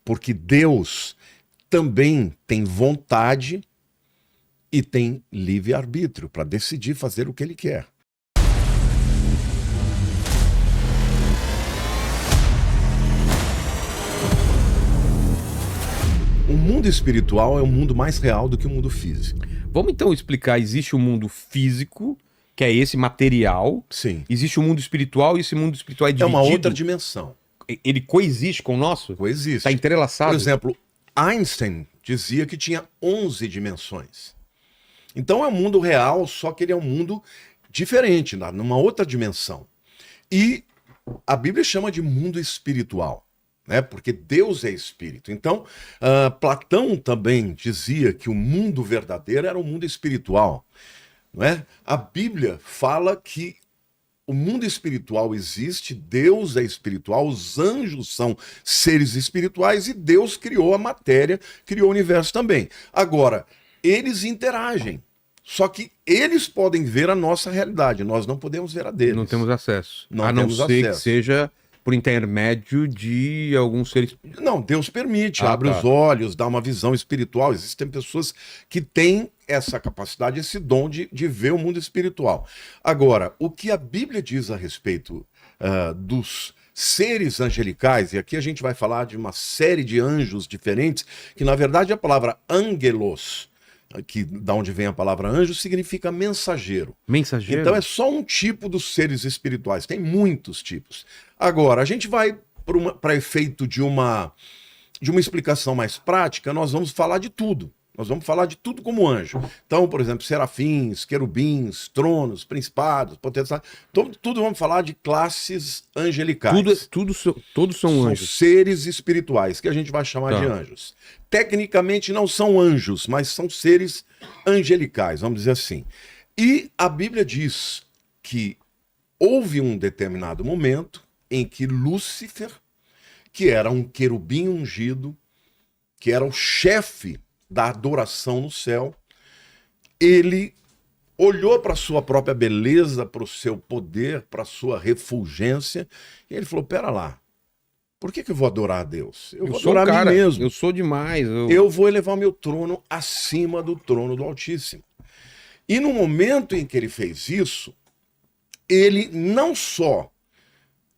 Porque Deus também tem vontade e tem livre-arbítrio para decidir fazer o que ele quer. O mundo espiritual é um mundo mais real do que o mundo físico. Vamos então explicar, existe o mundo físico, que é esse material. Sim. Existe o mundo espiritual e esse mundo espiritual é dividido. É uma outra dimensão. Ele coexiste com o nosso? Coexiste. Está entrelaçado? Por exemplo, Einstein dizia que tinha 11 dimensões. Então é um mundo real, só que ele é um mundo diferente, numa outra dimensão. E a Bíblia chama de mundo espiritual, né? Porque Deus é espírito. Então, Platão também dizia que o mundo verdadeiro era o mundo espiritual, não é? A Bíblia fala que o mundo espiritual existe, Deus é espiritual, os anjos são seres espirituais e Deus criou a matéria, criou o universo também. Agora, eles interagem, só que eles podem ver a nossa realidade, nós não podemos ver a deles. Não temos acesso. Não a não temos ser acesso. que seja por intermédio de alguns seres... Não, Deus permite, abre os olhos, dá uma visão espiritual. Existem pessoas que têm essa capacidade, esse dom de ver o mundo espiritual. Agora, o que a Bíblia diz a respeito dos seres angelicais, e aqui a gente vai falar de uma série de anjos diferentes, que na verdade a palavra angelos, que da onde vem a palavra anjo, significa mensageiro. Mensageiro? Então é só um tipo dos seres espirituais, tem muitos tipos. Agora, a gente vai para efeito de uma explicação mais prática, nós vamos falar de tudo. Nós vamos falar de tudo como anjo. Então, por exemplo, serafins, querubins, tronos, principados, potestades, tudo vamos falar de classes angelicais. Todos são anjos. São seres espirituais, que a gente vai chamar de anjos. Tecnicamente não são anjos, mas são seres angelicais, vamos dizer assim. E a Bíblia diz que houve um determinado momento em que Lúcifer, que era um querubim ungido, que era o chefe da adoração no céu, ele olhou para a sua própria beleza, para o seu poder, para a sua refulgência, e ele falou, pera lá, por que eu vou adorar a Deus? Eu vou adorar a mim mesmo. Eu sou demais. Eu vou elevar o meu trono acima do trono do Altíssimo. E no momento em que ele fez isso, ele não só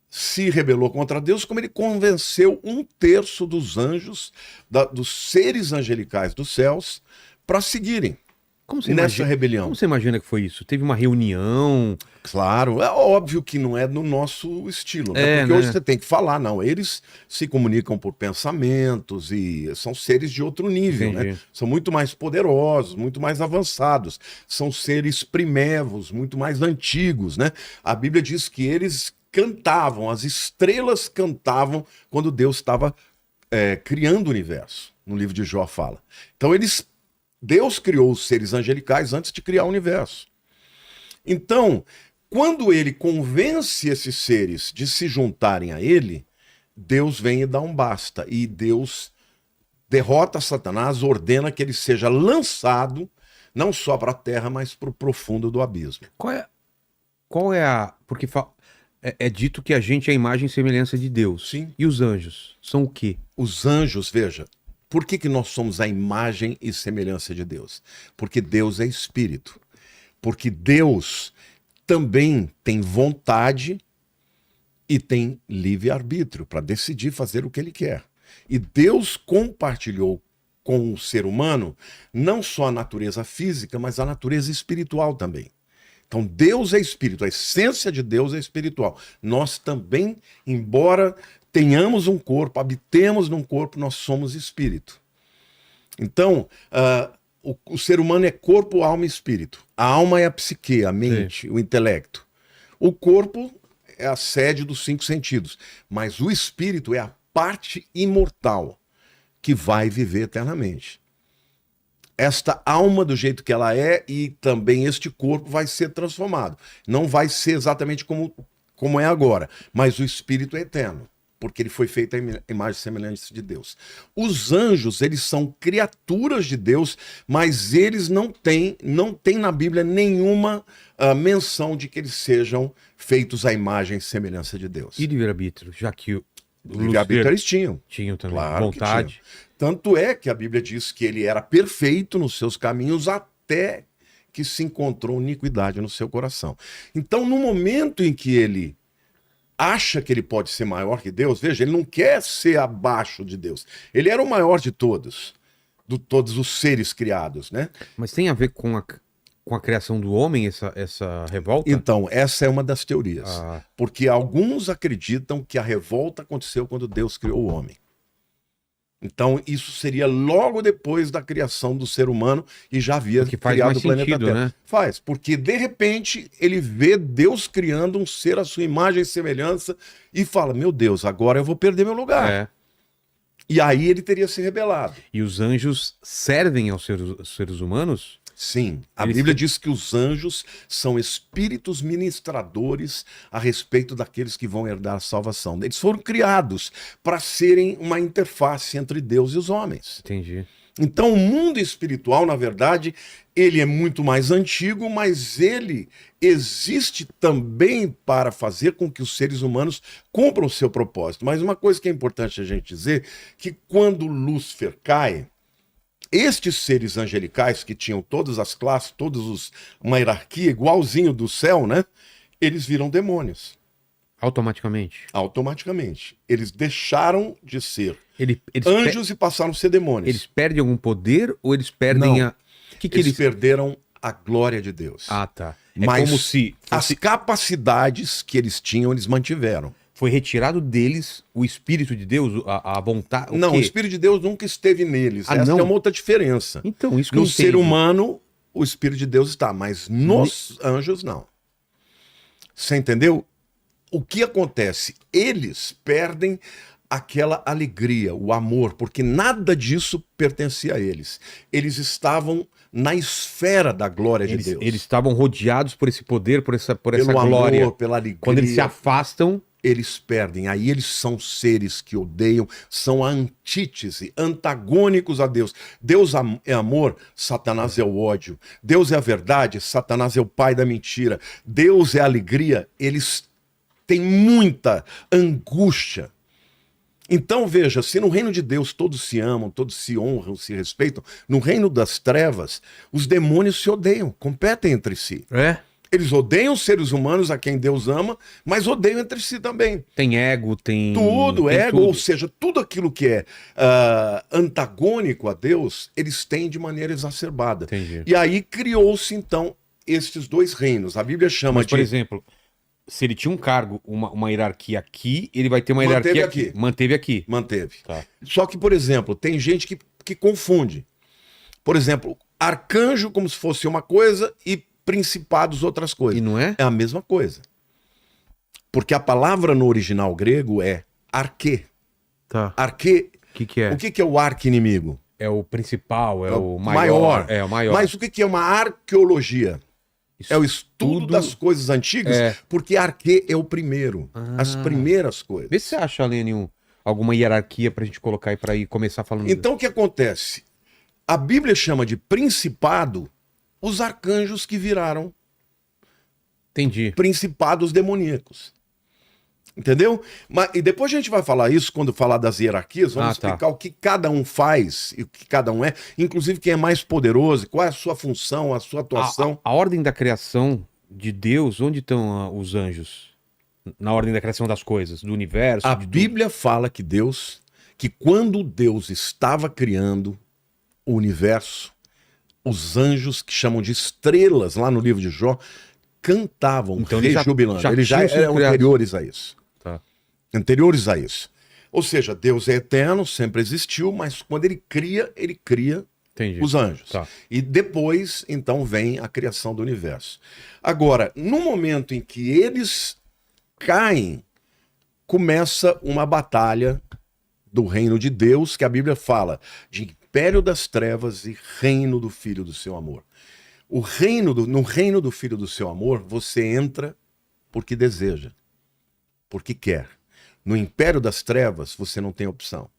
se rebelou contra Deus, como ele convenceu 1/3 dos anjos, dos seres angelicais dos céus, para seguirem nessa rebelião. Como você imagina que foi isso? Teve uma reunião? Claro, é óbvio que não é no nosso estilo, né? Porque hoje você tem que falar, não, eles se comunicam por pensamentos e são seres de outro nível, né? São muito mais poderosos, muito mais avançados, são seres primevos, muito mais antigos, né? A Bíblia diz que eles cantavam, as estrelas cantavam quando Deus estava criando o universo. No livro de Jó fala. Então Deus criou os seres angelicais antes de criar o universo. Então, quando ele convence esses seres de se juntarem a ele, Deus vem e dá um basta. E Deus derrota Satanás, ordena que ele seja lançado não só para a terra, mas para o profundo do abismo. Qual é a... Porque é dito que a gente é a imagem e semelhança de Deus. Sim. E os anjos são o quê? Os anjos, veja, por que nós somos a imagem e semelhança de Deus? Porque Deus é espírito. Porque Deus também tem vontade e tem livre-arbítrio para decidir fazer o que ele quer. E Deus compartilhou com o ser humano não só a natureza física, mas a natureza espiritual também. Então Deus é espírito, a essência de Deus é espiritual. Nós também, embora tenhamos um corpo, habitemos num corpo, nós somos espírito. Então, o ser humano é corpo, alma e espírito. A alma é a psique, a mente, o intelecto. O corpo é a sede dos 5 sentidos. Mas o espírito é a parte imortal que vai viver eternamente. Esta alma do jeito que ela é e também este corpo vai ser transformado. Não vai ser exatamente como é agora, mas o espírito é eterno, porque ele foi feito à imagem e semelhança de Deus. Os anjos, eles são criaturas de Deus, mas eles não têm na Bíblia nenhuma menção de que eles sejam feitos à imagem e semelhança de Deus. E livre-arbítrio, já que Livre-arbítrio eles tinham. Tinham também. Claro que Vontade. Tanto é que a Bíblia diz que ele era perfeito nos seus caminhos até que se encontrou iniquidade no seu coração. Então, no momento em que ele acha que ele pode ser maior que Deus, veja, ele não quer ser abaixo de Deus. Ele era o maior de todos os seres criados, né? Mas tem a ver com a criação do homem, essa revolta? Então, essa é uma das teorias. Ah, Porque alguns acreditam que a revolta aconteceu quando Deus criou o homem. Então, isso seria logo depois da criação do ser humano e já havia que faz criado mais o planeta sentido, Terra. né? Faz, porque de repente ele vê Deus criando um ser à sua imagem e semelhança e fala: meu Deus, agora eu vou perder meu lugar. É. E aí ele teria se rebelado. E os anjos servem aos seres humanos? Sim, a Eles Bíblia têm- diz que os anjos são espíritos ministradores a respeito daqueles que vão herdar a salvação. Eles foram criados para serem uma interface entre Deus e os homens. Entendi. Então, o mundo espiritual, na verdade, ele é muito mais antigo, mas ele existe também para fazer com que os seres humanos cumpram o seu propósito. Mas uma coisa que é importante a gente dizer, que quando Lúcifer cai, estes seres angelicais que tinham todas as classes, uma hierarquia igualzinho do céu, né? Eles viram demônios, Automaticamente. automaticamente. Eles deixaram de ser Eles, anjos e passaram a ser demônios. eles perdem algum poder ou eles perdem Não. a. O que Eles eles. perderam a glória de Deus. Ah, tá. É Mas como se as capacidades que eles tinham, eles mantiveram. foi retirado deles o Espírito de Deus, a vontade. Não, o quê? Espírito de Deus nunca esteve neles. Ah, Essa não? é uma outra diferença. Então, isso que eu No entendo. ser humano, o Espírito de Deus está, mas nos anjos, não. Você entendeu? O que acontece? Eles perdem aquela alegria, o amor, porque nada disso pertencia a eles. Eles na esfera da glória de Deus. Eles estavam rodeados por esse poder, por essa Pelo glória. amor, pela alegria. Quando eles se afastam, Eles perdem. Aí eles são seres que odeiam, são a antítese, antagônicos a Deus. Deus é amor, Satanás é o ódio. Deus é a verdade, Satanás é o pai da mentira. Deus é a alegria, eles têm muita angústia. Então veja, se no reino de Deus todos se amam, todos se honram, se respeitam, no reino das trevas, os demônios se odeiam, competem entre si. Eles odeiam os seres humanos a quem Deus ama, mas odeiam entre si também. tem ego, tem. Tudo, tem ego, tudo. ou seja, tudo aquilo que é antagônico a Deus, eles têm de maneira exacerbada. Entendi. E aí criou-se, então, estes dois reinos. A Bíblia chama Mas, por exemplo, se ele tinha um cargo, uma hierarquia aqui, ele vai ter uma Manteve hierarquia aqui. aqui. Manteve aqui. Manteve. Tá. Só que, por exemplo, tem gente que confunde. Por exemplo, arcanjo como se fosse uma coisa e principados outras coisas. E não é? É a mesma coisa. Porque a palavra no original grego é arquê. Tá. Arquê, O que é? o que é o arqui-inimigo? É o principal, é É o o maior. maior. É o maior. Mas o que é uma arqueologia? É o estudo Tudo- das coisas antigas, É. porque arquê é o primeiro. Ah. As primeiras coisas. Vê se você acha, Lênin, alguma hierarquia pra gente colocar aí pra ir começar falando. Então o que acontece? A Bíblia chama de principado os arcanjos que viraram Entendi. principados demoníacos. Entendeu? E depois a gente vai falar isso quando falar das hierarquias, vamos tá. explicar o que cada um faz e o que cada um é, inclusive quem é mais poderoso, qual é a sua função, a sua atuação. A ordem da criação de Deus, onde estão os anjos? Na ordem da criação das coisas, do universo? A de tudo? Bíblia fala que quando Deus estava criando o universo, os anjos, que chamam de estrelas, lá no livro de Jó, cantavam, Então eles já rejubilando. Eles já tinham sido eram criados. anteriores a isso. Tá. Anteriores a isso. Ou seja, Deus é eterno, sempre existiu, mas quando ele cria Entendi. os anjos. Tá. E depois, então, vem a criação do universo. Agora, no momento em que eles caem, começa uma batalha do reino de Deus, que a Bíblia fala de império das trevas e reino do Filho do seu amor. No reino do Filho do seu amor, você entra porque deseja, porque quer. No império das trevas, você não tem opção.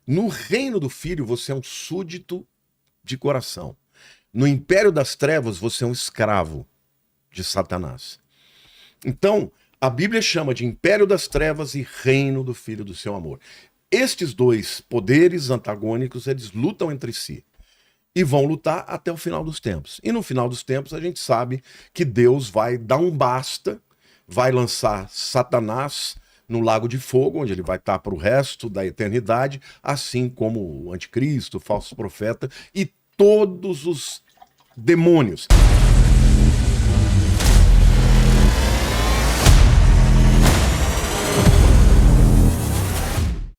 No reino do Filho, você é um súdito de coração. No império das trevas, você é um escravo de Satanás. Então, A Bíblia chama de império das trevas e reino do Filho do seu amor. Estes dois poderes antagônicos, eles lutam entre si. E vão lutar até o final dos tempos. E no final dos tempos a gente sabe que Deus vai dar um basta, vai lançar Satanás no lago de fogo, onde ele vai estar para o resto da eternidade, assim como o anticristo, o falso profeta e todos os demônios.